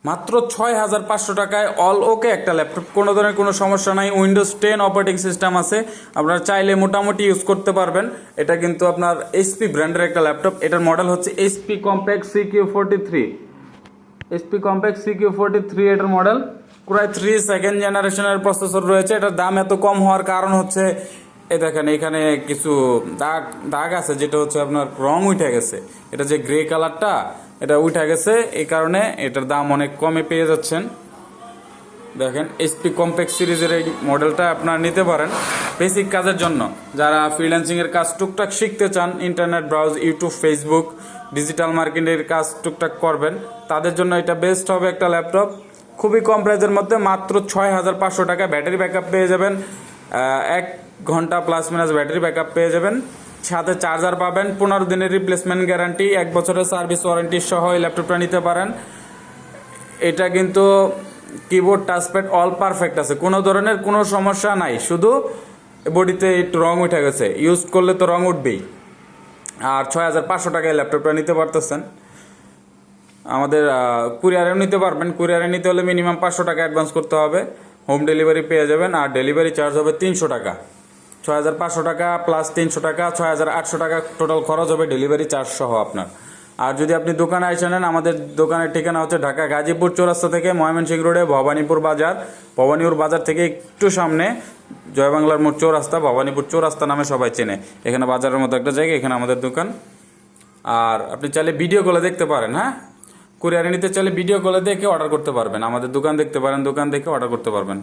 মাত্র 6,500 টাকায় অল ওকে একটা ল্যাপটপ, কোনো ধরনের কোনো সমস্যা নাই। উইন্ডোজ 10 অপারেটিং সিস্টেম আছে, আপনারা চাইলে মোটামুটি ইউজ করতে পারবেন। এটা কিন্তু আপনার এইচপি ব্র্যান্ডের একটা ল্যাপটপ। এটার মডেল হচ্ছে HP compact CQ43। HP compact CQ43 এটার মডেল। Core i3 সেকেন্ড জেনারেশনের প্রসেসর রয়েছে। এটার দাম এত কম হওয়ার কারণ হচ্ছে এই দেখেন এখানে কিছু দাগ দাগ আছে, যেটা হচ্ছে আপনার রং উঠে গেছে। এটা যে গ্রে কালারটা এটা উঠে গেছে, এই কারণে এটার দাম অনেক কমে পেয়ে যাচ্ছেন। দেখেন এইচপি কম্প্যাক্ট সিরিজের এই মডেলটা আপনারা নিতে পারেন বেসিক কাজের জন্য। যারা ফ্রিল্যান্সিংয়ের কাজ টুকটাক শিখতে চান, internet browse, YouTube, Facebook, digital মার্কেটিংয়ের কাজ টুকটাক করবেন, তাদের জন্য এটা বেস্ট হবে একটা ল্যাপটপ। খুবই কম প্রাইসের মধ্যে মাত্র 6,500 টাকা। ব্যাটারি ব্যাকআপ পেয়ে যাবেন 1 ঘন্টা প্লাস মাইনাস ব্যাটারি ব্যাকআপ পেয়ে যাবেন। সাথে চার্জার পাবেন, 15 দিনের রিপ্লেসমেন্ট গ্যারান্টি, 1 বছরের সার্ভিস ওয়ারেন্টি সহ এই ল্যাপটপটা নিতে পারেন। এটা কিন্তু কিবোর্ড টাচপ্যাড অল পারফেক্ট আছে, কোনো ধরনের কোনো সমস্যা নাই। শুধু বডিতে একটু রং উঠে গেছে, ইউজ করলে তো রং উঠবেই। আর 6,500 টাকায় ল্যাপটপটা নিতে পারতেছেন। আমাদের কুরিয়ারেও নিতে পারবেন। কুরিয়ারে নিতে হলে মিনিমাম 500 টাকা অ্যাডভান্স করতে হবে। হোম ডেলিভারি পেয়ে যাবেন, আর ডেলিভারি চার্জ হবে 300 টাকা। 6,500 টাকা প্লাস 300 টাকা, 6,800 টাকা টোটাল খরচ হবে ডেলিভারি চার্জ সহ আপনার। আর যদি আপনি দোকানে এসে নেন, আমাদের দোকানের ঠিকানা হচ্ছে ঢাকা গাজীপুর চৌরাস্তা থেকে ময়মনসিংহ রোডে ভবানীপুর বাজার। ভবানীপুর বাজার থেকে একটু সামনে জয়বাংলার মোড় চৌরাস্তা, ভবানীপুর চৌরাস্তা নামে সবাই চেনে। এখানে বাজারের মতো একটা জায়গা, এখানে আমাদের দোকান। আর আপনি চাইলে ভিডিও কলে দেখতে পারেন। হ্যাঁ, কুরিয়ারে নিতে চাইলে ভিডিও কলে দেখে অর্ডার করতে পারবেন। আমাদের দোকান দেখতে পারেন, দোকান দেখে অর্ডার করতে পারবেন।